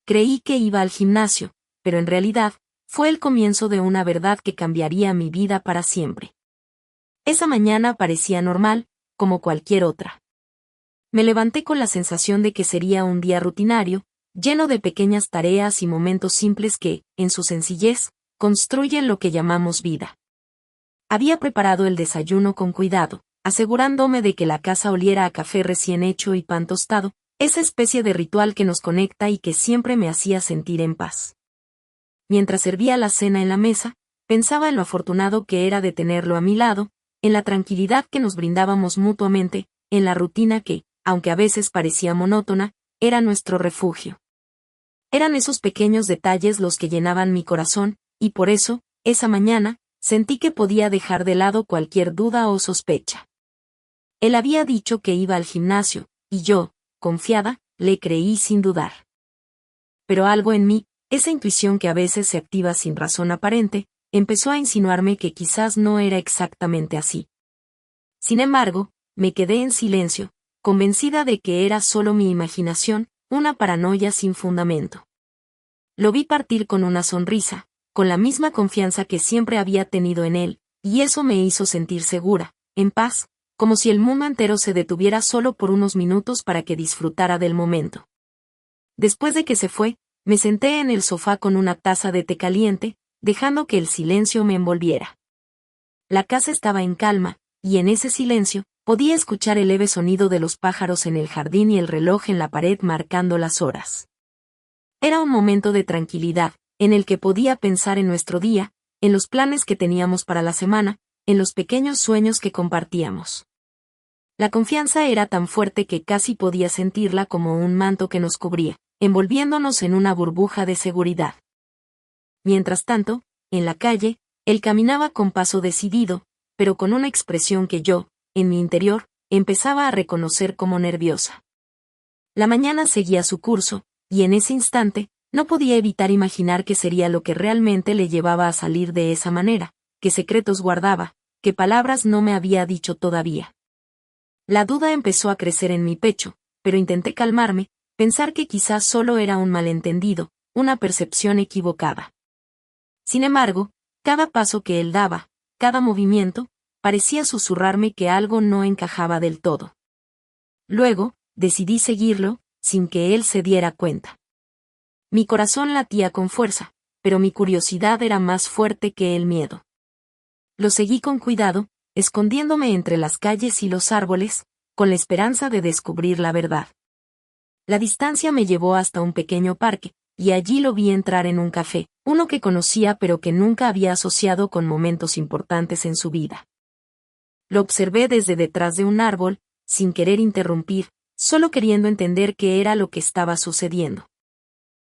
Creí que iba al gimnasio, pero en realidad, fue el comienzo de una verdad que cambiaría mi vida para siempre. Esa mañana parecía normal, como cualquier otra. Me levanté con la sensación de que sería un día rutinario, lleno de pequeñas tareas y momentos simples que, en su sencillez, construyen lo que llamamos vida. Había preparado el desayuno con cuidado, asegurándome de que la casa oliera a café recién hecho y pan tostado, esa especie de ritual que nos conecta y que siempre me hacía sentir en paz. Mientras servía la cena en la mesa, pensaba en lo afortunado que era de tenerlo a mi lado, en la tranquilidad que nos brindábamos mutuamente, en la rutina que, aunque a veces parecía monótona, era nuestro refugio. Eran esos pequeños detalles los que llenaban mi corazón, y por eso, esa mañana, sentí que podía dejar de lado cualquier duda o sospecha. Él había dicho que iba al gimnasio, y yo, confiada, le creí sin dudar. Pero algo en mí, esa intuición que a veces se activa sin razón aparente, empezó a insinuarme que quizás no era exactamente así. Sin embargo, me quedé en silencio, convencida de que era solo mi imaginación, una paranoia sin fundamento. Lo vi partir con una sonrisa, con la misma confianza que siempre había tenido en él, y eso me hizo sentir segura, en paz, como si el mundo entero se detuviera solo por unos minutos para que disfrutara del momento. Después de que se fue, me senté en el sofá con una taza de té caliente, dejando que el silencio me envolviera. La casa estaba en calma, y en ese silencio, podía escuchar el leve sonido de los pájaros en el jardín y el reloj en la pared marcando las horas. Era un momento de tranquilidad, en el que podía pensar en nuestro día, en los planes que teníamos para la semana, en los pequeños sueños que compartíamos. La confianza era tan fuerte que casi podía sentirla como un manto que nos cubría, envolviéndonos en una burbuja de seguridad. Mientras tanto, en la calle, él caminaba con paso decidido, pero con una expresión que yo, en mi interior, empezaba a reconocer como nerviosa. La mañana seguía su curso, y en ese instante, no podía evitar imaginar qué sería lo que realmente le llevaba a salir de esa manera, qué secretos guardaba, qué palabras no me había dicho todavía. La duda empezó a crecer en mi pecho, pero intenté calmarme, pensar que quizás solo era un malentendido, una percepción equivocada. Sin embargo, cada paso que él daba, cada movimiento, parecía susurrarme que algo no encajaba del todo. Luego, decidí seguirlo, sin que él se diera cuenta. Mi corazón latía con fuerza, pero mi curiosidad era más fuerte que el miedo. Lo seguí con cuidado, escondiéndome entre las calles y los árboles, con la esperanza de descubrir la verdad. La distancia me llevó hasta un pequeño parque, y allí lo vi entrar en un café, uno que conocía pero que nunca había asociado con momentos importantes en su vida. Lo observé desde detrás de un árbol, sin querer interrumpir, solo queriendo entender qué era lo que estaba sucediendo.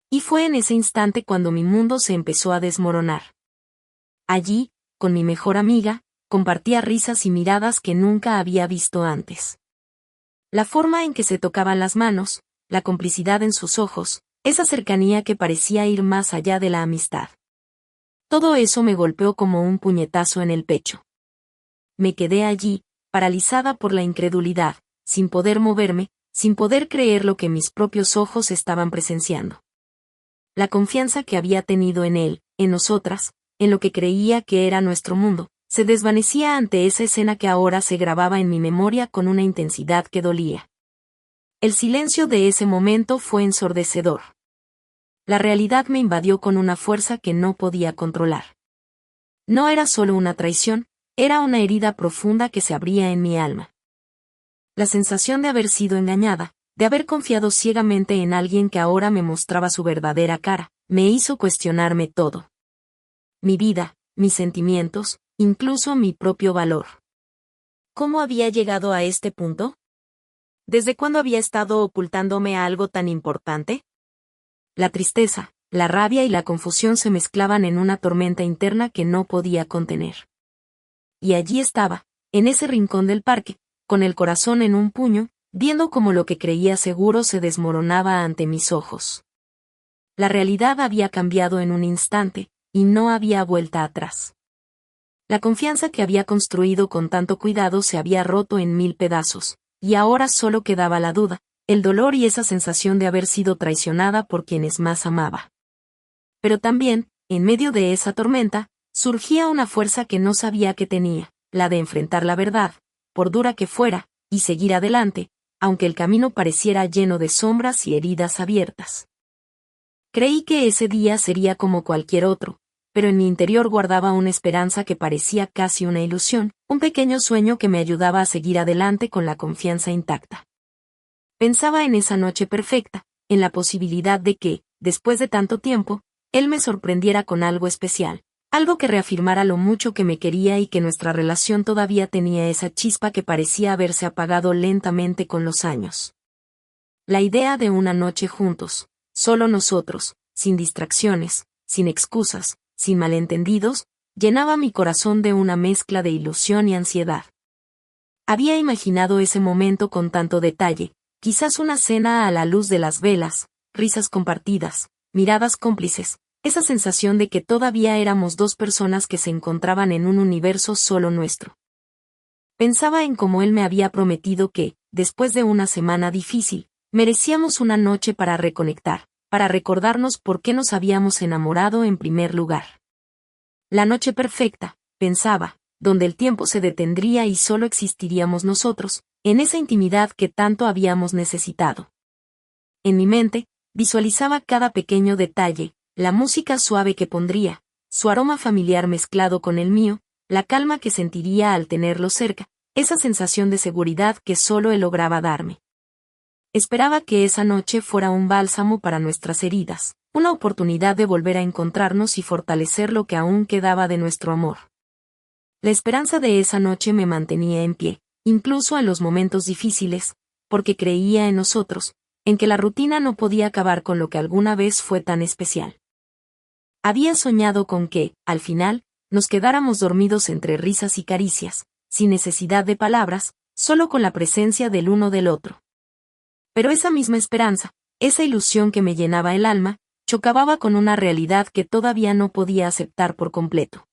Y fue en ese instante cuando mi mundo se empezó a desmoronar. Allí, con mi mejor amiga, compartía risas y miradas que nunca había visto antes. La forma en que se tocaban las manos, la complicidad en sus ojos, esa cercanía que parecía ir más allá de la amistad. Todo eso me golpeó como un puñetazo en el pecho. Me quedé allí, paralizada por la incredulidad, sin poder moverme, sin poder creer lo que mis propios ojos estaban presenciando. La confianza que había tenido en él, en nosotras, en lo que creía que era nuestro mundo, se desvanecía ante esa escena que ahora se grababa en mi memoria con una intensidad que dolía. El silencio de ese momento fue ensordecedor. La realidad me invadió con una fuerza que no podía controlar. No era solo una traición, era una herida profunda que se abría en mi alma. La sensación de haber sido engañada, de haber confiado ciegamente en alguien que ahora me mostraba su verdadera cara, me hizo cuestionarme todo. Mi vida, mis sentimientos, incluso mi propio valor. ¿Cómo había llegado a este punto? ¿Desde cuándo había estado ocultándome algo tan importante? La tristeza, la rabia y la confusión se mezclaban en una tormenta interna que no podía contener. Y allí estaba, en ese rincón del parque, con el corazón en un puño, viendo cómo lo que creía seguro se desmoronaba ante mis ojos. La realidad había cambiado en un instante, y no había vuelta atrás. La confianza que había construido con tanto cuidado se había roto en 1000 pedazos, y ahora solo quedaba la duda, el dolor y esa sensación de haber sido traicionada por quienes más amaba. Pero también, en medio de esa tormenta, surgía una fuerza que no sabía que tenía, la de enfrentar la verdad, por dura que fuera, y seguir adelante, aunque el camino pareciera lleno de sombras y heridas abiertas. Creí que ese día sería como cualquier otro, pero en mi interior guardaba una esperanza que parecía casi una ilusión, un pequeño sueño que me ayudaba a seguir adelante con la confianza intacta. Pensaba en esa noche perfecta, en la posibilidad de que, después de tanto tiempo, él me sorprendiera con algo especial, algo que reafirmara lo mucho que me quería y que nuestra relación todavía tenía esa chispa que parecía haberse apagado lentamente con los años. La idea de una noche juntos, solo nosotros, sin distracciones, sin excusas, sin malentendidos, llenaba mi corazón de una mezcla de ilusión y ansiedad. Había imaginado ese momento con tanto detalle, quizás una cena a la luz de las velas, risas compartidas, miradas cómplices, esa sensación de que todavía éramos dos personas que se encontraban en un universo solo nuestro. Pensaba en cómo él me había prometido que, después de una semana difícil, merecíamos una noche para reconectar, para recordarnos por qué nos habíamos enamorado en primer lugar. La noche perfecta, pensaba, donde el tiempo se detendría y solo existiríamos nosotros, en esa intimidad que tanto habíamos necesitado. En mi mente, visualizaba cada pequeño detalle, la música suave que pondría, su aroma familiar mezclado con el mío, la calma que sentiría al tenerlo cerca, esa sensación de seguridad que solo él lograba darme. Esperaba que esa noche fuera un bálsamo para nuestras heridas, una oportunidad de volver a encontrarnos y fortalecer lo que aún quedaba de nuestro amor. La esperanza de esa noche me mantenía en pie, incluso en los momentos difíciles, porque creía en nosotros, en que la rutina no podía acabar con lo que alguna vez fue tan especial. Había soñado con que, al final, nos quedáramos dormidos entre risas y caricias, sin necesidad de palabras, solo con la presencia del uno del otro. Pero esa misma esperanza, esa ilusión que me llenaba el alma, chocaba con una realidad que todavía no podía aceptar por completo.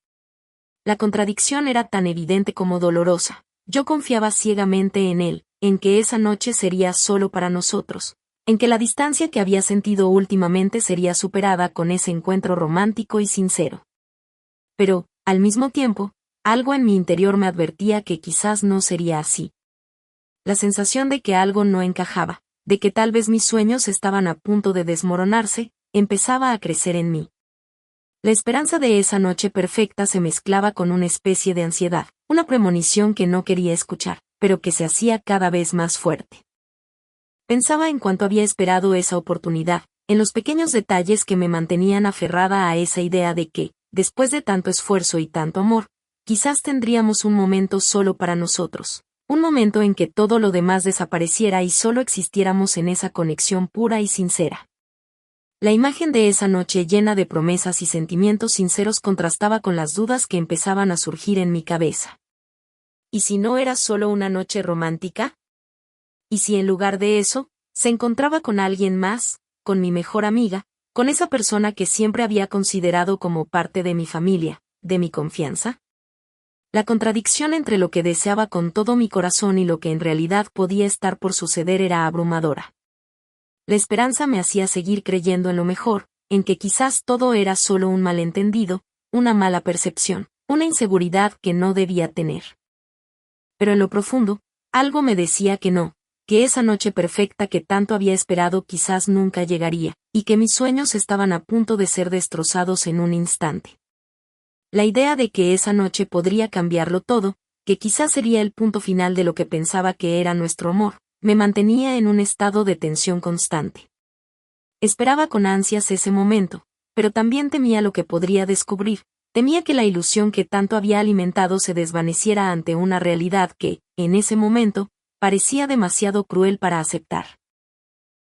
La contradicción era tan evidente como dolorosa. Yo confiaba ciegamente en él, en que esa noche sería solo para nosotros, en que la distancia que había sentido últimamente sería superada con ese encuentro romántico y sincero. Pero, al mismo tiempo, algo en mi interior me advertía que quizás no sería así. La sensación de que algo no encajaba, de que tal vez mis sueños estaban a punto de desmoronarse, empezaba a crecer en mí. La esperanza de esa noche perfecta se mezclaba con una especie de ansiedad, una premonición que no quería escuchar, pero que se hacía cada vez más fuerte. Pensaba en cuánto había esperado esa oportunidad, en los pequeños detalles que me mantenían aferrada a esa idea de que, después de tanto esfuerzo y tanto amor, quizás tendríamos un momento solo para nosotros, un momento en que todo lo demás desapareciera y solo existiéramos en esa conexión pura y sincera. La imagen de esa noche llena de promesas y sentimientos sinceros contrastaba con las dudas que empezaban a surgir en mi cabeza. ¿Y si no era solo una noche romántica? ¿Y si en lugar de eso, se encontraba con alguien más, con mi mejor amiga, con esa persona que siempre había considerado como parte de mi familia, de mi confianza? La contradicción entre lo que deseaba con todo mi corazón y lo que en realidad podía estar por suceder era abrumadora. La esperanza me hacía seguir creyendo en lo mejor, en que quizás todo era solo un malentendido, una mala percepción, una inseguridad que no debía tener. Pero en lo profundo, algo me decía que no, que esa noche perfecta que tanto había esperado quizás nunca llegaría, y que mis sueños estaban a punto de ser destrozados en un instante. La idea de que esa noche podría cambiarlo todo, que quizás sería el punto final de lo que pensaba que era nuestro amor, me mantenía en un estado de tensión constante. Esperaba con ansias ese momento, pero también temía lo que podría descubrir, temía que la ilusión que tanto había alimentado se desvaneciera ante una realidad que, en ese momento, parecía demasiado cruel para aceptar.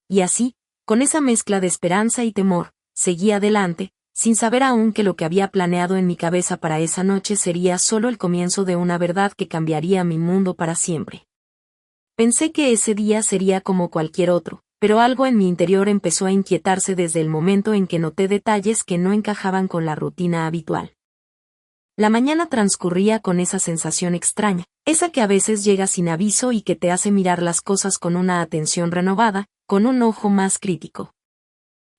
Y así, con esa mezcla de esperanza y temor, seguí adelante, sin saber aún que lo que había planeado en mi cabeza para esa noche sería solo el comienzo de una verdad que cambiaría mi mundo para siempre. Pensé que ese día sería como cualquier otro, pero algo en mi interior empezó a inquietarse desde el momento en que noté detalles que no encajaban con la rutina habitual. La mañana transcurría con esa sensación extraña, esa que a veces llega sin aviso y que te hace mirar las cosas con una atención renovada, con un ojo más crítico.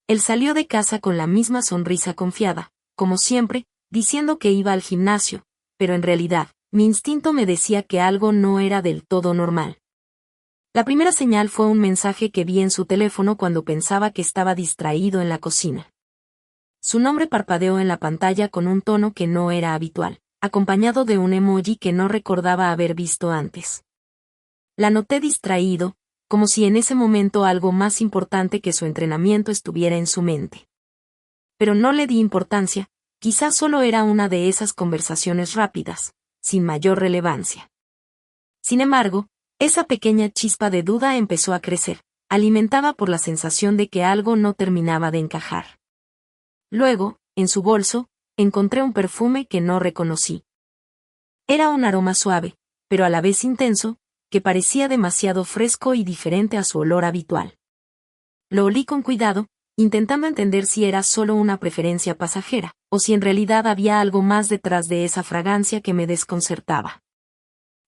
Él salió de casa con la misma sonrisa confiada, como siempre, diciendo que iba al gimnasio, pero en realidad, mi instinto me decía que algo no era del todo normal. La primera señal fue un mensaje que vi en su teléfono cuando pensaba que estaba distraído en la cocina. Su nombre parpadeó en la pantalla con un tono que no era habitual, acompañado de un emoji que no recordaba haber visto antes. La noté distraído, como si en ese momento algo más importante que su entrenamiento estuviera en su mente. Pero no le di importancia, quizás solo era una de esas conversaciones rápidas, sin mayor relevancia. Sin embargo, esa pequeña chispa de duda empezó a crecer, alimentada por la sensación de que algo no terminaba de encajar. Luego, en su bolso, encontré un perfume que no reconocí. Era un aroma suave, pero a la vez intenso, que parecía demasiado fresco y diferente a su olor habitual. Lo olí con cuidado, intentando entender si era solo una preferencia pasajera, o si en realidad había algo más detrás de esa fragancia que me desconcertaba.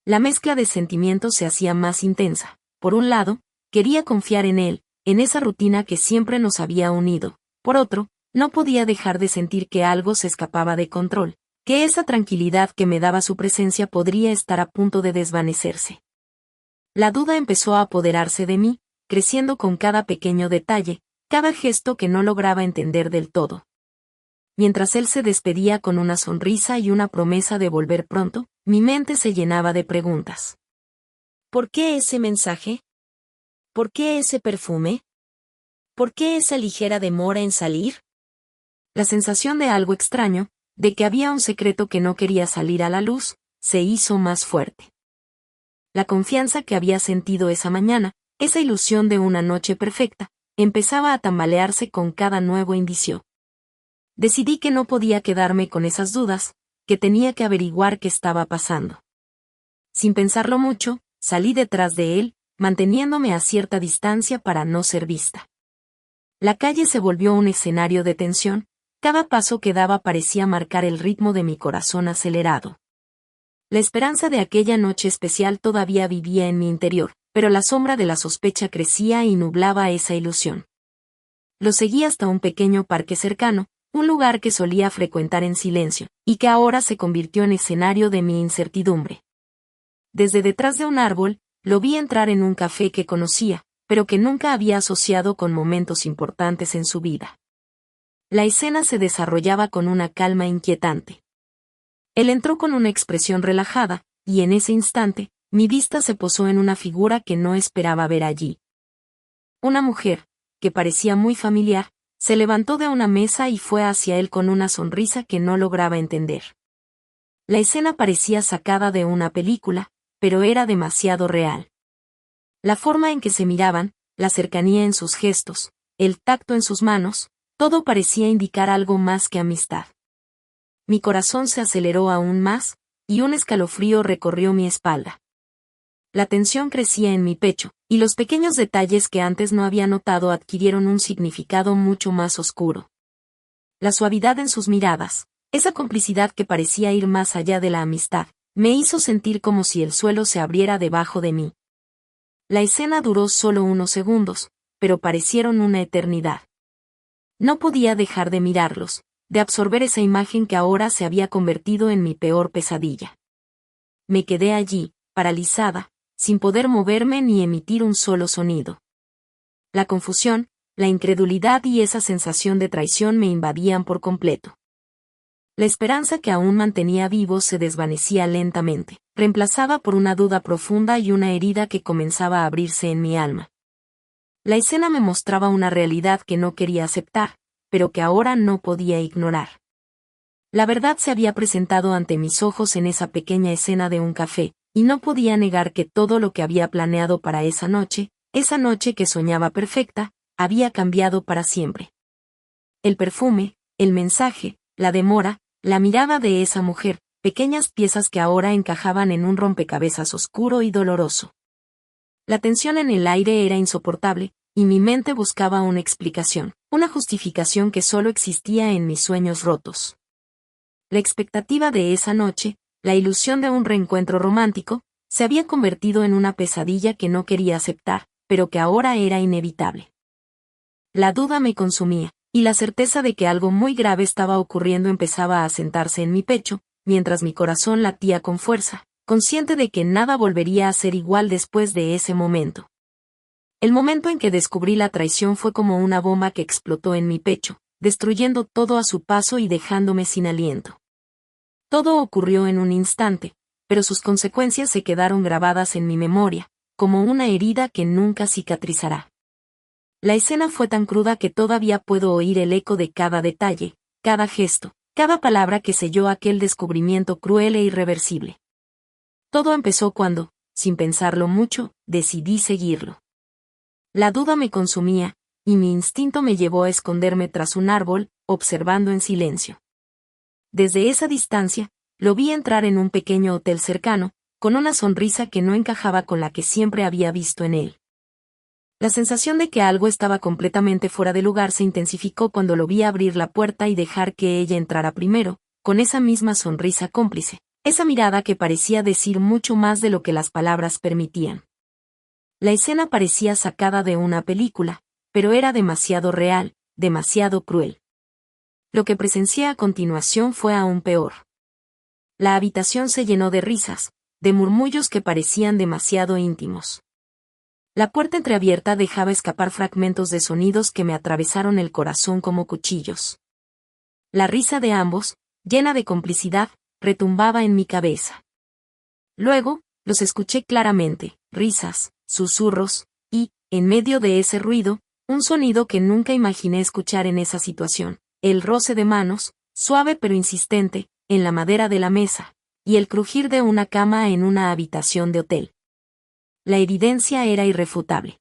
La mezcla de sentimientos se hacía más intensa. Por un lado, quería confiar en él, en esa rutina que siempre nos había unido. Por otro, no podía dejar de sentir que algo se escapaba de control, que esa tranquilidad que me daba su presencia podría estar a punto de desvanecerse. La duda empezó a apoderarse de mí, creciendo con cada pequeño detalle, cada gesto que no lograba entender del todo. Mientras él se despedía con una sonrisa y una promesa de volver pronto, mi mente se llenaba de preguntas. ¿Por qué ese mensaje? ¿Por qué ese perfume? ¿Por qué esa ligera demora en salir? La sensación de algo extraño, de que había un secreto que no quería salir a la luz, se hizo más fuerte. La confianza que había sentido esa mañana, esa ilusión de una noche perfecta, empezaba a tambalearse con cada nuevo indicio. Decidí que no podía quedarme con esas dudas, que tenía que averiguar qué estaba pasando. Sin pensarlo mucho, salí detrás de él, manteniéndome a cierta distancia para no ser vista. La calle se volvió un escenario de tensión, cada paso que daba parecía marcar el ritmo de mi corazón acelerado. La esperanza de aquella noche especial todavía vivía en mi interior, pero la sombra de la sospecha crecía y nublaba esa ilusión. Lo seguí hasta un pequeño parque cercano, un lugar que solía frecuentar en silencio, y que ahora se convirtió en escenario de mi incertidumbre. Desde detrás de un árbol, lo vi entrar en un café que conocía, pero que nunca había asociado con momentos importantes en su vida. La escena se desarrollaba con una calma inquietante. Él entró con una expresión relajada, y en ese instante, mi vista se posó en una figura que no esperaba ver allí. Una mujer, que parecía muy familiar, se levantó de una mesa y fue hacia él con una sonrisa que no lograba entender. La escena parecía sacada de una película, pero era demasiado real. La forma en que se miraban, la cercanía en sus gestos, el tacto en sus manos, todo parecía indicar algo más que amistad. Mi corazón se aceleró aún más, y un escalofrío recorrió mi espalda. La tensión crecía en mi pecho, y los pequeños detalles que antes no había notado adquirieron un significado mucho más oscuro. La suavidad en sus miradas, esa complicidad que parecía ir más allá de la amistad, me hizo sentir como si el suelo se abriera debajo de mí. La escena duró solo unos segundos, pero parecieron una eternidad. No podía dejar de mirarlos, de absorber esa imagen que ahora se había convertido en mi peor pesadilla. Me quedé allí, paralizada, sin poder moverme ni emitir un solo sonido. La confusión, la incredulidad y esa sensación de traición me invadían por completo. La esperanza que aún mantenía vivo se desvanecía lentamente, reemplazada por una duda profunda y una herida que comenzaba a abrirse en mi alma. La escena me mostraba una realidad que no quería aceptar, pero que ahora no podía ignorar. La verdad se había presentado ante mis ojos en esa pequeña escena de un café, y no podía negar que todo lo que había planeado para esa noche que soñaba perfecta, había cambiado para siempre. El perfume, el mensaje, la demora, la mirada de esa mujer, pequeñas piezas que ahora encajaban en un rompecabezas oscuro y doloroso. La tensión en el aire era insoportable, y mi mente buscaba una explicación, una justificación que solo existía en mis sueños rotos. La expectativa de esa noche, la ilusión de un reencuentro romántico, se había convertido en una pesadilla que no quería aceptar, pero que ahora era inevitable. La duda me consumía, y la certeza de que algo muy grave estaba ocurriendo empezaba a asentarse en mi pecho, mientras mi corazón latía con fuerza, consciente de que nada volvería a ser igual después de ese momento. El momento en que descubrí la traición fue como una bomba que explotó en mi pecho, destruyendo todo a su paso y dejándome sin aliento. Todo ocurrió en un instante, pero sus consecuencias se quedaron grabadas en mi memoria, como una herida que nunca cicatrizará. La escena fue tan cruda que todavía puedo oír el eco de cada detalle, cada gesto, cada palabra que selló aquel descubrimiento cruel e irreversible. Todo empezó cuando, sin pensarlo mucho, decidí seguirlo. La duda me consumía, y mi instinto me llevó a esconderme tras un árbol, observando en silencio. Desde esa distancia, lo vi entrar en un pequeño hotel cercano, con una sonrisa que no encajaba con la que siempre había visto en él. La sensación de que algo estaba completamente fuera de lugar se intensificó cuando lo vi abrir la puerta y dejar que ella entrara primero, con esa misma sonrisa cómplice, esa mirada que parecía decir mucho más de lo que las palabras permitían. La escena parecía sacada de una película, pero era demasiado real, demasiado cruel. Lo que presencié a continuación fue aún peor. La habitación se llenó de risas, de murmullos que parecían demasiado íntimos. La puerta entreabierta dejaba escapar fragmentos de sonidos que me atravesaron el corazón como cuchillos. La risa de ambos, llena de complicidad, retumbaba en mi cabeza. Luego, los escuché claramente, risas, susurros, y, en medio de ese ruido, un sonido que nunca imaginé escuchar en esa situación, el roce de manos, suave pero insistente, en la madera de la mesa, y el crujir de una cama en una habitación de hotel. La evidencia era irrefutable.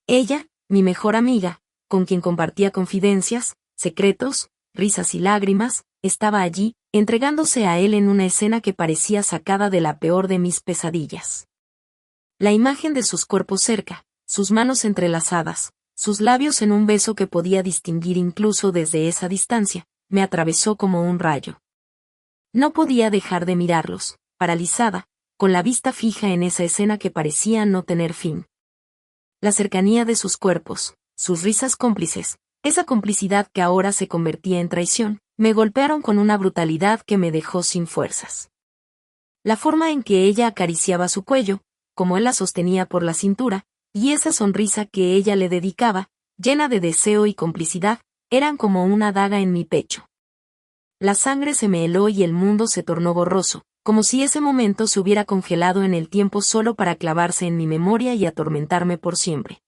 Ella, mi mejor amiga, con quien compartía confidencias, secretos, risas y lágrimas, estaba allí, entregándose a él en una escena que parecía sacada de la peor de mis pesadillas. La imagen de sus cuerpos cerca, sus manos entrelazadas, sus labios en un beso que podía distinguir incluso desde esa distancia, me atravesó como un rayo. No podía dejar de mirarlos, paralizada, con la vista fija en esa escena que parecía no tener fin. La cercanía de sus cuerpos, sus risas cómplices, esa complicidad que ahora se convertía en traición, me golpearon con una brutalidad que me dejó sin fuerzas. La forma en que ella acariciaba su cuello, como él la sostenía por la cintura, y esa sonrisa que ella le dedicaba, llena de deseo y complicidad, eran como una daga en mi pecho. La sangre se me heló y el mundo se tornó borroso, como si ese momento se hubiera congelado en el tiempo solo para clavarse en mi memoria y atormentarme por siempre.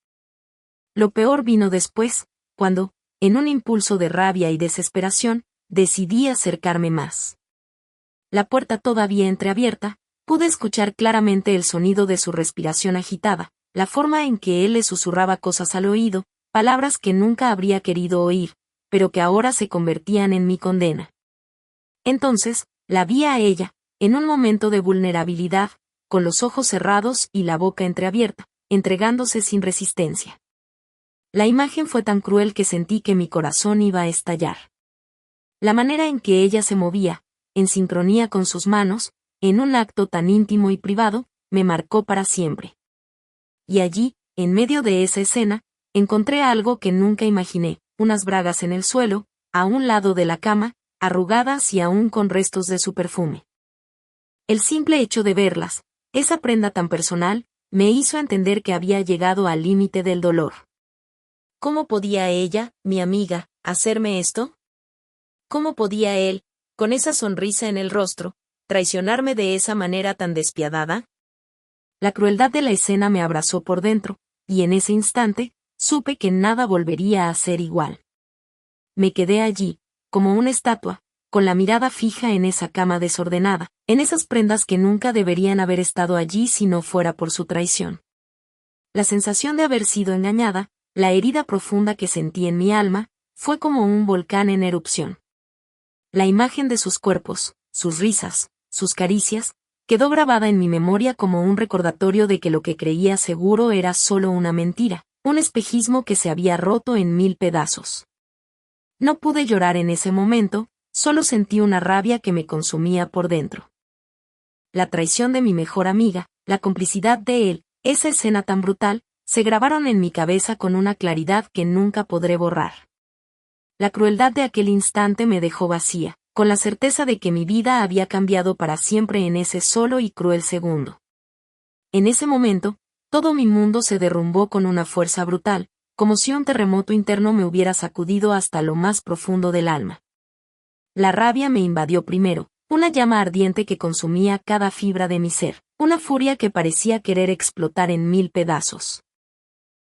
Lo peor vino después, cuando, en un impulso de rabia y desesperación, decidí acercarme más. La puerta todavía entreabierta, pude escuchar claramente el sonido de su respiración agitada, la forma en que él le susurraba cosas al oído, palabras que nunca habría querido oír, pero que ahora se convertían en mi condena. Entonces, la vi a ella, en un momento de vulnerabilidad, con los ojos cerrados y la boca entreabierta, entregándose sin resistencia. La imagen fue tan cruel que sentí que mi corazón iba a estallar. La manera en que ella se movía, en sincronía con sus manos, en un acto tan íntimo y privado, me marcó para siempre. Y allí, en medio de esa escena, encontré algo que nunca imaginé, unas bragas en el suelo, a un lado de la cama, arrugadas y aún con restos de su perfume. El simple hecho de verlas, esa prenda tan personal, me hizo entender que había llegado al límite del dolor. ¿Cómo podía ella, mi amiga, hacerme esto? ¿Cómo podía él, con esa sonrisa en el rostro, traicionarme de esa manera tan despiadada? La crueldad de la escena me abrazó por dentro, y en ese instante, supe que nada volvería a ser igual. Me quedé allí, como una estatua, con la mirada fija en esa cama desordenada, en esas prendas que nunca deberían haber estado allí si no fuera por su traición. La sensación de haber sido engañada, la herida profunda que sentí en mi alma, fue como un volcán en erupción. La imagen de sus cuerpos, sus risas, sus caricias, quedó grabada en mi memoria como un recordatorio de que lo que creía seguro era solo una mentira, un espejismo que se había roto en 1000 pedazos. No pude llorar en ese momento, solo sentí una rabia que me consumía por dentro. La traición de mi mejor amiga, la complicidad de él, esa escena tan brutal, se grabaron en mi cabeza con una claridad que nunca podré borrar. La crueldad de aquel instante me dejó vacía, con la certeza de que mi vida había cambiado para siempre en ese solo y cruel segundo. En ese momento, todo mi mundo se derrumbó con una fuerza brutal, como si un terremoto interno me hubiera sacudido hasta lo más profundo del alma. La rabia me invadió primero, una llama ardiente que consumía cada fibra de mi ser, una furia que parecía querer explotar en 1000 pedazos.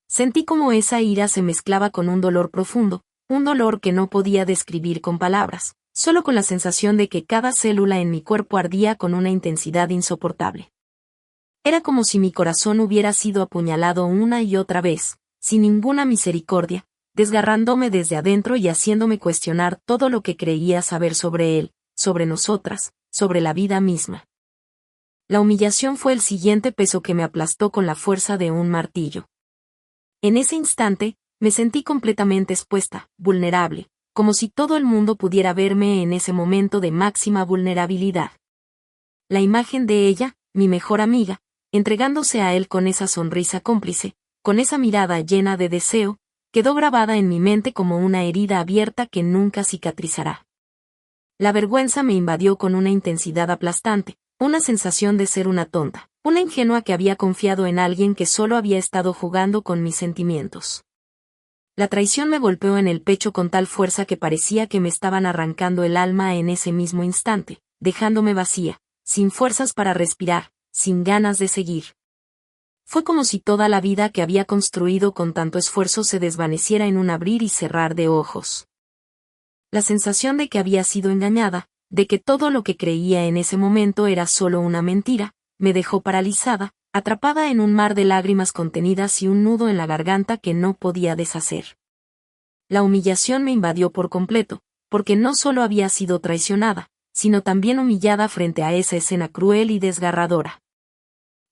Sentí como esa ira se mezclaba con un dolor profundo, un dolor que no podía describir con palabras, solo con la sensación de que cada célula en mi cuerpo ardía con una intensidad insoportable. Era como si mi corazón hubiera sido apuñalado una y otra vez, sin ninguna misericordia, desgarrándome desde adentro y haciéndome cuestionar todo lo que creía saber sobre él, sobre nosotras, sobre la vida misma. La humillación fue el siguiente peso que me aplastó con la fuerza de un martillo. En ese instante, me sentí completamente expuesta, vulnerable, como si todo el mundo pudiera verme en ese momento de máxima vulnerabilidad. La imagen de ella, mi mejor amiga, entregándose a él con esa sonrisa cómplice, con esa mirada llena de deseo, quedó grabada en mi mente como una herida abierta que nunca cicatrizará. La vergüenza me invadió con una intensidad aplastante, una sensación de ser una tonta, una ingenua que había confiado en alguien que solo había estado jugando con mis sentimientos. La traición me golpeó en el pecho con tal fuerza que parecía que me estaban arrancando el alma en ese mismo instante, dejándome vacía, sin fuerzas para respirar, sin ganas de seguir. Fue como si toda la vida que había construido con tanto esfuerzo se desvaneciera en un abrir y cerrar de ojos. La sensación de que había sido engañada, de que todo lo que creía en ese momento era solo una mentira, me dejó paralizada, atrapada en un mar de lágrimas contenidas y un nudo en la garganta que no podía deshacer. La humillación me invadió por completo, porque no solo había sido traicionada, sino también humillada frente a esa escena cruel y desgarradora.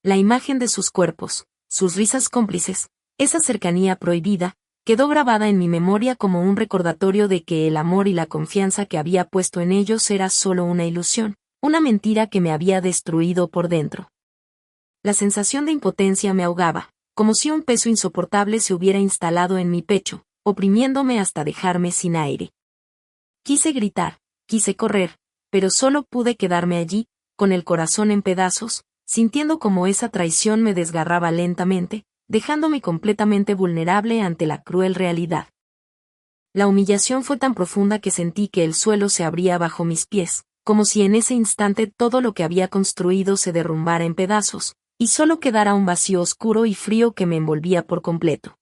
La imagen de sus cuerpos, sus risas cómplices, esa cercanía prohibida, quedó grabada en mi memoria como un recordatorio de que el amor y la confianza que había puesto en ellos era solo una ilusión, una mentira que me había destruido por dentro. La sensación de impotencia me ahogaba, como si un peso insoportable se hubiera instalado en mi pecho, oprimiéndome hasta dejarme sin aire. Quise gritar, quise correr, pero solo pude quedarme allí, con el corazón en pedazos, sintiendo como esa traición me desgarraba lentamente, dejándome completamente vulnerable ante la cruel realidad. La humillación fue tan profunda que sentí que el suelo se abría bajo mis pies, como si en ese instante todo lo que había construido se derrumbara en pedazos, y solo quedara un vacío oscuro y frío que me envolvía por completo.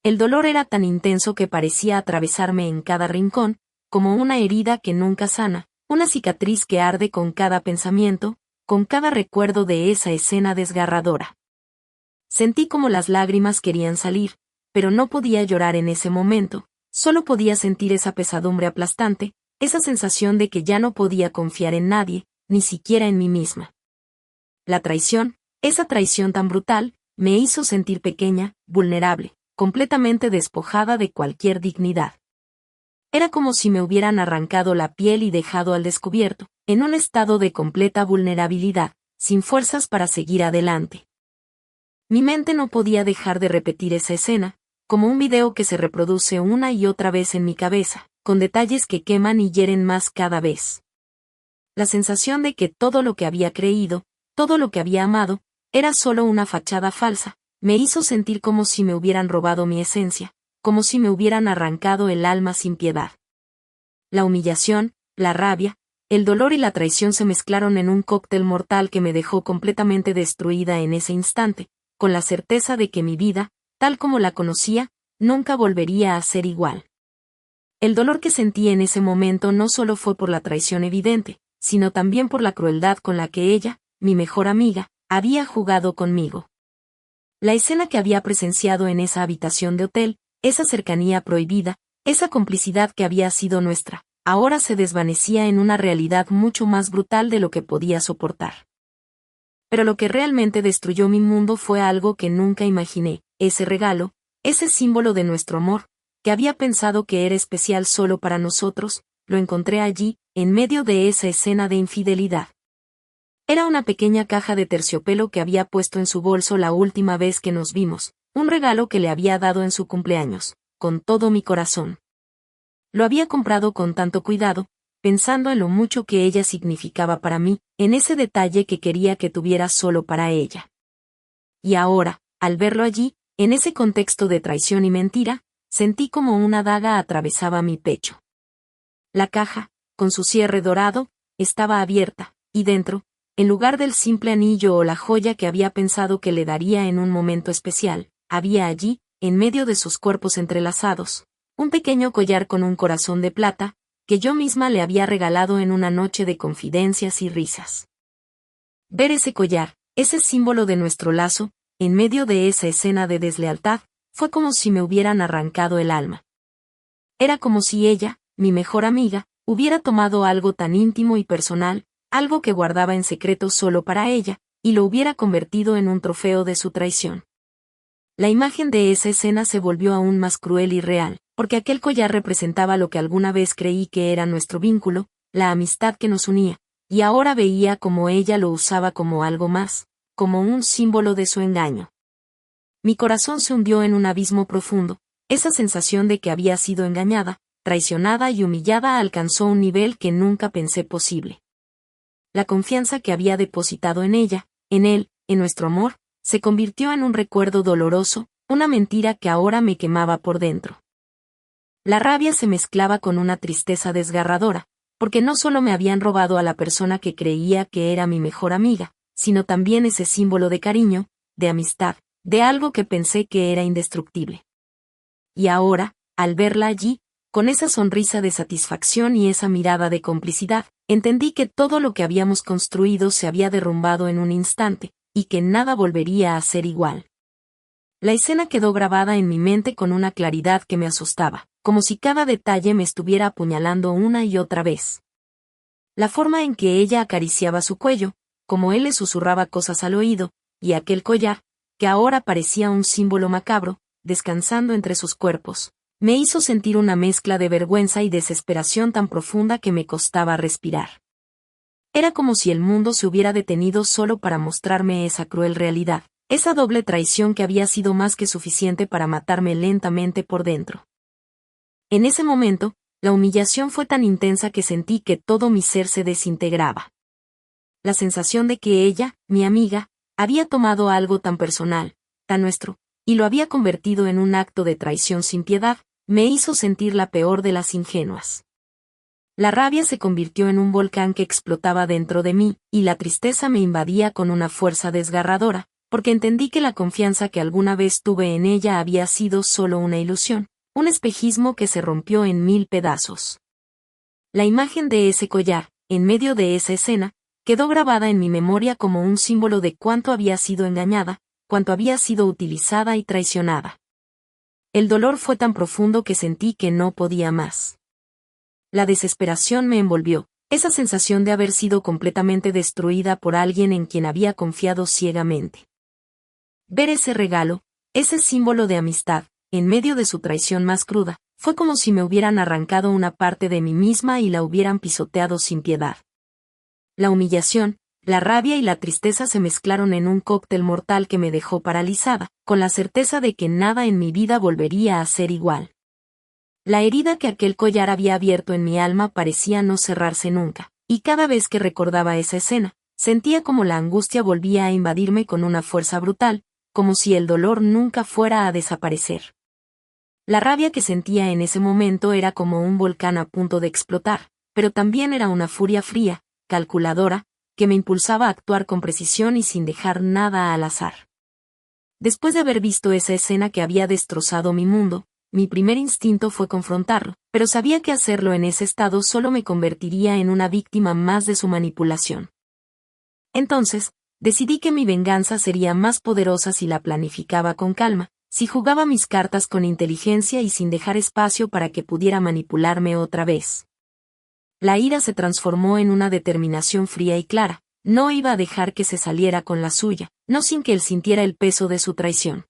El dolor era tan intenso que parecía atravesarme en cada rincón, como una herida que nunca sana, una cicatriz que arde con cada pensamiento, con cada recuerdo de esa escena desgarradora. Sentí como las lágrimas querían salir, pero no podía llorar en ese momento, solo podía sentir esa pesadumbre aplastante, esa sensación de que ya no podía confiar en nadie, ni siquiera en mí misma. La traición, esa traición tan brutal, me hizo sentir pequeña, vulnerable, completamente despojada de cualquier dignidad. Era como si me hubieran arrancado la piel y dejado al descubierto, en un estado de completa vulnerabilidad, sin fuerzas para seguir adelante. Mi mente no podía dejar de repetir esa escena, como un video que se reproduce una y otra vez en mi cabeza, con detalles que queman y hieren más cada vez. La sensación de que todo lo que había creído, todo lo que había amado, era solo una fachada falsa, me hizo sentir como si me hubieran robado mi esencia, como si me hubieran arrancado el alma sin piedad. La humillación, la rabia, el dolor y la traición se mezclaron en un cóctel mortal que me dejó completamente destruida en ese instante, con la certeza de que mi vida, tal como la conocía, nunca volvería a ser igual. El dolor que sentí en ese momento no solo fue por la traición evidente, sino también por la crueldad con la que ella, mi mejor amiga, había jugado conmigo. La escena que había presenciado en esa habitación de hotel, esa cercanía prohibida, esa complicidad que había sido nuestra, ahora se desvanecía en una realidad mucho más brutal de lo que podía soportar. Pero lo que realmente destruyó mi mundo fue algo que nunca imaginé, ese regalo, ese símbolo de nuestro amor, que había pensado que era especial solo para nosotros, lo encontré allí, en medio de esa escena de infidelidad. Era una pequeña caja de terciopelo que había puesto en su bolso la última vez que nos vimos, un regalo que le había dado en su cumpleaños, con todo mi corazón. Lo había comprado con tanto cuidado, pensando en lo mucho que ella significaba para mí, en ese detalle que quería que tuviera solo para ella. Y ahora, al verlo allí, en ese contexto de traición y mentira, sentí como una daga atravesaba mi pecho. La caja, con su cierre dorado, estaba abierta, y dentro, en lugar del simple anillo o la joya que había pensado que le daría en un momento especial, había allí, en medio de sus cuerpos entrelazados, un pequeño collar con un corazón de plata, que yo misma le había regalado en una noche de confidencias y risas. Ver ese collar, ese símbolo de nuestro lazo, en medio de esa escena de deslealtad, fue como si me hubieran arrancado el alma. Era como si ella, mi mejor amiga, hubiera tomado algo tan íntimo y personal, algo que guardaba en secreto solo para ella, y lo hubiera convertido en un trofeo de su traición. La imagen de esa escena se volvió aún más cruel y real, porque aquel collar representaba lo que alguna vez creí que era nuestro vínculo, la amistad que nos unía, y ahora veía como ella lo usaba como algo más, como un símbolo de su engaño. Mi corazón se hundió en un abismo profundo, esa sensación de que había sido engañada, traicionada y humillada alcanzó un nivel que nunca pensé posible. La confianza que había depositado en ella, en él, en nuestro amor, se convirtió en un recuerdo doloroso, una mentira que ahora me quemaba por dentro. La rabia se mezclaba con una tristeza desgarradora, porque no solo me habían robado a la persona que creía que era mi mejor amiga, sino también ese símbolo de cariño, de amistad, de algo que pensé que era indestructible. Y ahora, al verla allí, con esa sonrisa de satisfacción y esa mirada de complicidad, entendí que todo lo que habíamos construido se había derrumbado en un instante, y que nada volvería a ser igual. La escena quedó grabada en mi mente con una claridad que me asustaba, como si cada detalle me estuviera apuñalando una y otra vez. La forma en que ella acariciaba su cuello, como él le susurraba cosas al oído, y aquel collar, que ahora parecía un símbolo macabro, descansando entre sus cuerpos, me hizo sentir una mezcla de vergüenza y desesperación tan profunda que me costaba respirar. Era como si el mundo se hubiera detenido solo para mostrarme esa cruel realidad, esa doble traición que había sido más que suficiente para matarme lentamente por dentro. En ese momento, la humillación fue tan intensa que sentí que todo mi ser se desintegraba. La sensación de que ella, mi amiga, había tomado algo tan personal, tan nuestro, y lo había convertido en un acto de traición sin piedad, me hizo sentir la peor de las ingenuas. La rabia se convirtió en un volcán que explotaba dentro de mí, y la tristeza me invadía con una fuerza desgarradora, porque entendí que la confianza que alguna vez tuve en ella había sido solo una ilusión, un espejismo que se rompió en 1000 pedazos. La imagen de ese collar, en medio de esa escena, quedó grabada en mi memoria como un símbolo de cuánto había sido engañada, cuánto había sido utilizada y traicionada. El dolor fue tan profundo que sentí que no podía más. La desesperación me envolvió, esa sensación de haber sido completamente destruida por alguien en quien había confiado ciegamente. Ver ese regalo, ese símbolo de amistad, en medio de su traición más cruda, fue como si me hubieran arrancado una parte de mí misma y la hubieran pisoteado sin piedad. La humillación, la rabia y la tristeza se mezclaron en un cóctel mortal que me dejó paralizada, con la certeza de que nada en mi vida volvería a ser igual. La herida que aquel collar había abierto en mi alma parecía no cerrarse nunca, y cada vez que recordaba esa escena, sentía como la angustia volvía a invadirme con una fuerza brutal, como si el dolor nunca fuera a desaparecer. La rabia que sentía en ese momento era como un volcán a punto de explotar, pero también era una furia fría, calculadora, que me impulsaba a actuar con precisión y sin dejar nada al azar. Después de haber visto esa escena que había destrozado mi mundo, mi primer instinto fue confrontarlo, pero sabía que hacerlo en ese estado solo me convertiría en una víctima más de su manipulación. Entonces, decidí que mi venganza sería más poderosa si la planificaba con calma, si jugaba mis cartas con inteligencia y sin dejar espacio para que pudiera manipularme otra vez. La ira se transformó en una determinación fría y clara, no iba a dejar que se saliera con la suya, no sin que él sintiera el peso de su traición.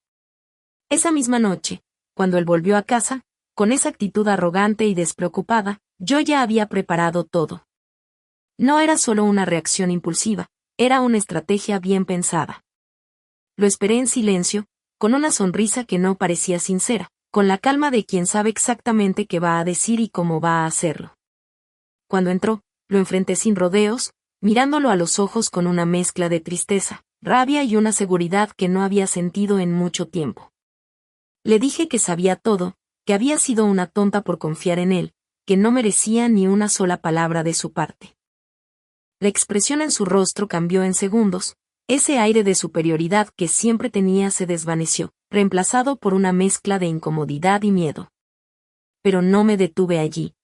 Esa misma noche, cuando él volvió a casa, con esa actitud arrogante y despreocupada, Yo ya había preparado todo. No era solo una reacción impulsiva, era una estrategia bien pensada. Lo esperé en silencio, con una sonrisa que no parecía sincera, con la calma de quien sabe exactamente qué va a decir y cómo va a hacerlo. Cuando entró, lo enfrenté sin rodeos, mirándolo a los ojos con una mezcla de tristeza, rabia y una seguridad que no había sentido en mucho tiempo. Le dije que sabía todo, que había sido una tonta por confiar en él, que no merecía ni una sola palabra de su parte. La expresión en su rostro cambió en segundos, ese aire de superioridad que siempre tenía se desvaneció, reemplazado por una mezcla de incomodidad y miedo. Pero no me detuve allí.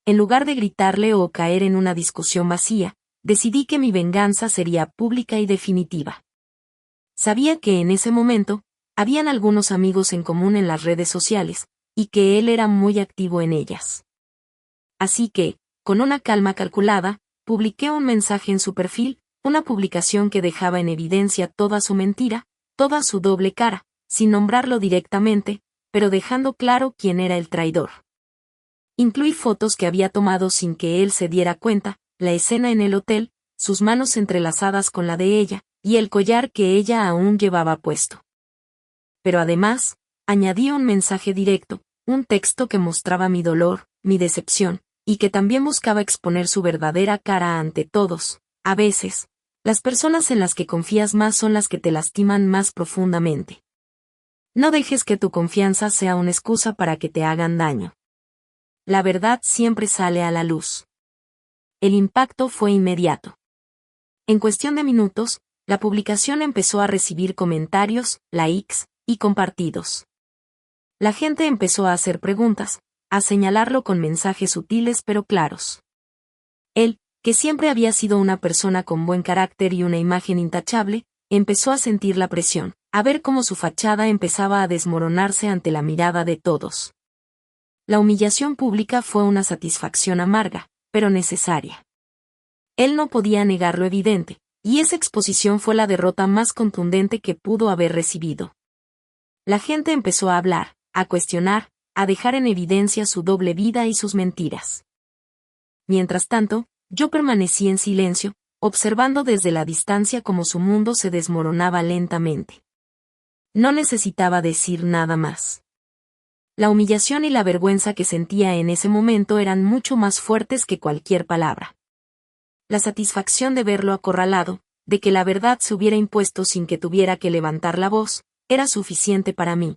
En lugar de gritarle o caer en una discusión vacía, decidí que mi venganza sería pública y definitiva. Sabía que en ese momento, habían algunos amigos en común en las redes sociales, y que él era muy activo en ellas. Así que, con una calma calculada, publiqué un mensaje en su perfil, una publicación que dejaba en evidencia toda su mentira, toda su doble cara, sin nombrarlo directamente, pero dejando claro quién era el traidor. Incluí fotos que había tomado sin que él se diera cuenta, la escena en el hotel, sus manos entrelazadas con la de ella, y el collar que ella aún llevaba puesto. Pero además, añadí un mensaje directo, un texto que mostraba mi dolor, mi decepción, y que también buscaba exponer su verdadera cara ante todos. A veces, las personas en las que confías más son las que te lastiman más profundamente. No dejes que tu confianza sea una excusa para que te hagan daño. La verdad siempre sale a la luz. El impacto fue inmediato. En cuestión de minutos, la publicación empezó a recibir comentarios, likes y compartidos. La gente empezó a hacer preguntas, a señalarlo con mensajes sutiles pero claros. Él, que siempre había sido una persona con buen carácter y una imagen intachable, empezó a sentir la presión, a ver cómo su fachada empezaba a desmoronarse ante la mirada de todos. La humillación pública fue una satisfacción amarga, pero necesaria. Él no podía negar lo evidente, y esa exposición fue la derrota más contundente que pudo haber recibido. La gente empezó a hablar, a cuestionar, a dejar en evidencia su doble vida y sus mentiras. Mientras tanto, yo permanecí en silencio, observando desde la distancia cómo su mundo se desmoronaba lentamente. No necesitaba decir nada más. La humillación y la vergüenza que sentía en ese momento eran mucho más fuertes que cualquier palabra. La satisfacción de verlo acorralado, de que la verdad se hubiera impuesto sin que tuviera que levantar la voz, era suficiente para mí.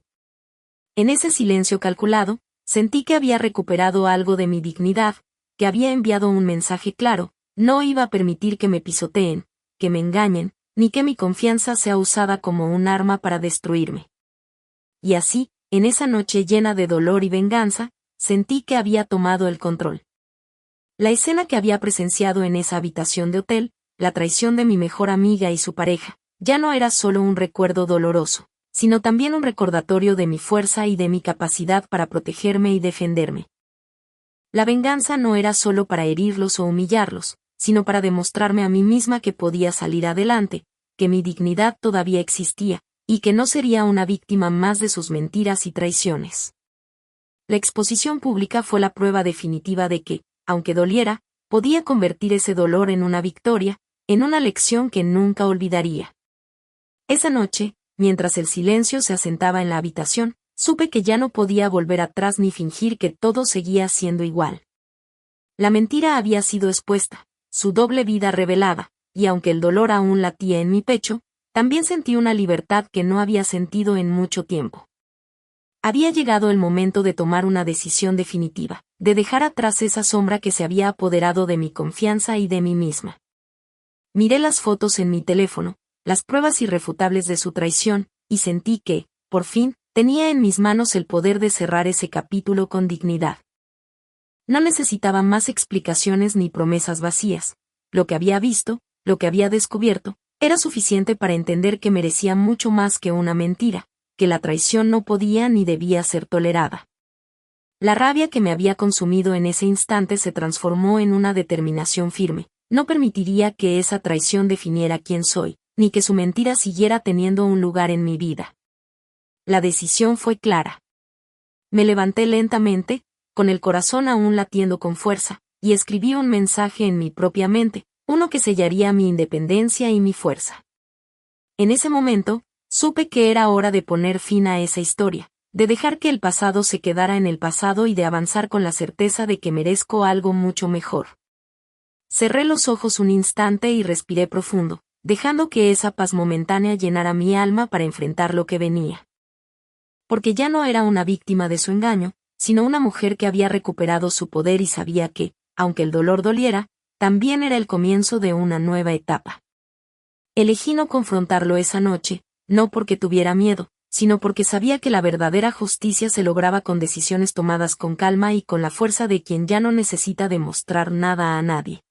En ese silencio calculado, sentí que había recuperado algo de mi dignidad, que había enviado un mensaje claro, no iba a permitir que me pisoteen, que me engañen, ni que mi confianza sea usada como un arma para destruirme. Y así, en esa noche llena de dolor y venganza, sentí que había tomado el control. La escena que había presenciado en esa habitación de hotel, la traición de mi mejor amiga y su pareja, ya no era solo un recuerdo doloroso, sino también un recordatorio de mi fuerza y de mi capacidad para protegerme y defenderme. La venganza no era solo para herirlos o humillarlos, sino para demostrarme a mí misma que podía salir adelante, que mi dignidad todavía existía, y que no sería una víctima más de sus mentiras y traiciones. La exposición pública fue la prueba definitiva de que, aunque doliera, podía convertir ese dolor en una victoria, en una lección que nunca olvidaría. Esa noche, mientras el silencio se asentaba en la habitación, supe que ya no podía volver atrás ni fingir que todo seguía siendo igual. La mentira había sido expuesta, su doble vida revelada, y aunque el dolor aún latía en mi pecho, también sentí una libertad que no había sentido en mucho tiempo. Había llegado el momento de tomar una decisión definitiva, de dejar atrás esa sombra que se había apoderado de mi confianza y de mí misma. Miré las fotos en mi teléfono, las pruebas irrefutables de su traición, y sentí que, por fin, tenía en mis manos el poder de cerrar ese capítulo con dignidad. No necesitaba más explicaciones ni promesas vacías. Lo que había visto, lo que había descubierto, era suficiente para entender que merecía mucho más que una mentira, que la traición no podía ni debía ser tolerada. La rabia que me había consumido en ese instante se transformó en una determinación firme. No permitiría que esa traición definiera quién soy, ni que su mentira siguiera teniendo un lugar en mi vida. La decisión fue clara. Me levanté lentamente, con el corazón aún latiendo con fuerza, y escribí un mensaje en mi propia mente, uno que sellaría mi independencia y mi fuerza. En ese momento, supe que era hora de poner fin a esa historia, de dejar que el pasado se quedara en el pasado y de avanzar con la certeza de que merezco algo mucho mejor. Cerré los ojos un instante y respiré profundo, dejando que esa paz momentánea llenara mi alma para enfrentar lo que venía. Porque ya no era una víctima de su engaño, sino una mujer que había recuperado su poder y sabía que, aunque el dolor doliera, también era el comienzo de una nueva etapa. Elegí no confrontarlo esa noche, no porque tuviera miedo, sino porque sabía que la verdadera justicia se lograba con decisiones tomadas con calma y con la fuerza de quien ya no necesita demostrar nada a nadie.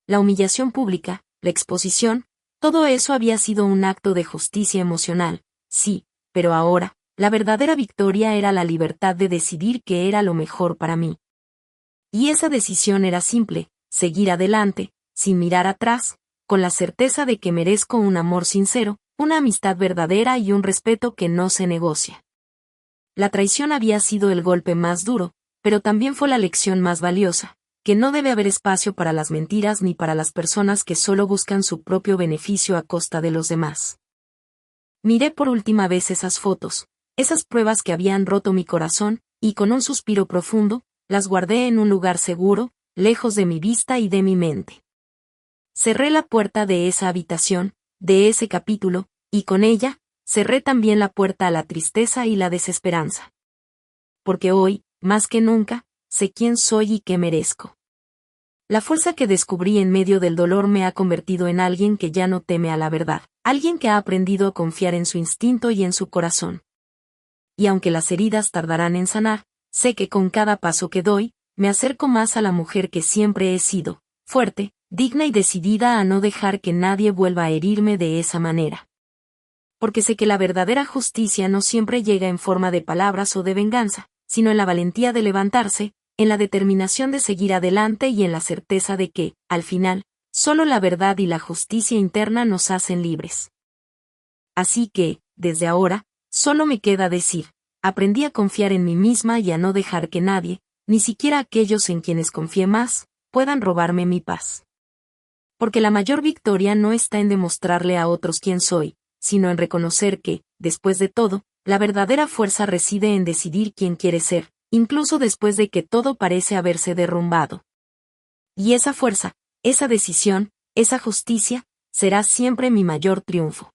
La humillación pública, la exposición, todo eso había sido un acto de justicia emocional, sí, pero ahora, la verdadera victoria era la libertad de decidir qué era lo mejor para mí. Y esa decisión era simple, seguir adelante, sin mirar atrás, con la certeza de que merezco un amor sincero, una amistad verdadera y un respeto que no se negocia. La traición había sido el golpe más duro, pero también fue la lección más valiosa, que no debe haber espacio para las mentiras ni para las personas que solo buscan su propio beneficio a costa de los demás. Miré por última vez esas fotos, esas pruebas que habían roto mi corazón, y con un suspiro profundo, las guardé en un lugar seguro, lejos de mi vista y de mi mente. Cerré la puerta de esa habitación, de ese capítulo, y con ella, cerré también la puerta a la tristeza y la desesperanza. Porque hoy, más que nunca, sé quién soy y qué merezco. La fuerza que descubrí en medio del dolor me ha convertido en alguien que ya no teme a la verdad, alguien que ha aprendido a confiar en su instinto y en su corazón. Y aunque las heridas tardarán en sanar, sé que con cada paso que doy, me acerco más a la mujer que siempre he sido, fuerte, digna y decidida a no dejar que nadie vuelva a herirme de esa manera. Porque sé que la verdadera justicia no siempre llega en forma de palabras o de venganza, sino en la valentía de levantarse, en la determinación de seguir adelante y en la certeza de que, al final, solo la verdad y la justicia interna nos hacen libres. Así que, desde ahora, solo me queda decir, aprendí a confiar en mí misma y a no dejar que nadie, ni siquiera aquellos en quienes confié más, puedan robarme mi paz. Porque la mayor victoria no está en demostrarle a otros quién soy, sino en reconocer que, después de todo, la verdadera fuerza reside en decidir quién quiere ser, incluso después de que todo parece haberse derrumbado. Y esa fuerza, esa decisión, esa justicia, será siempre mi mayor triunfo.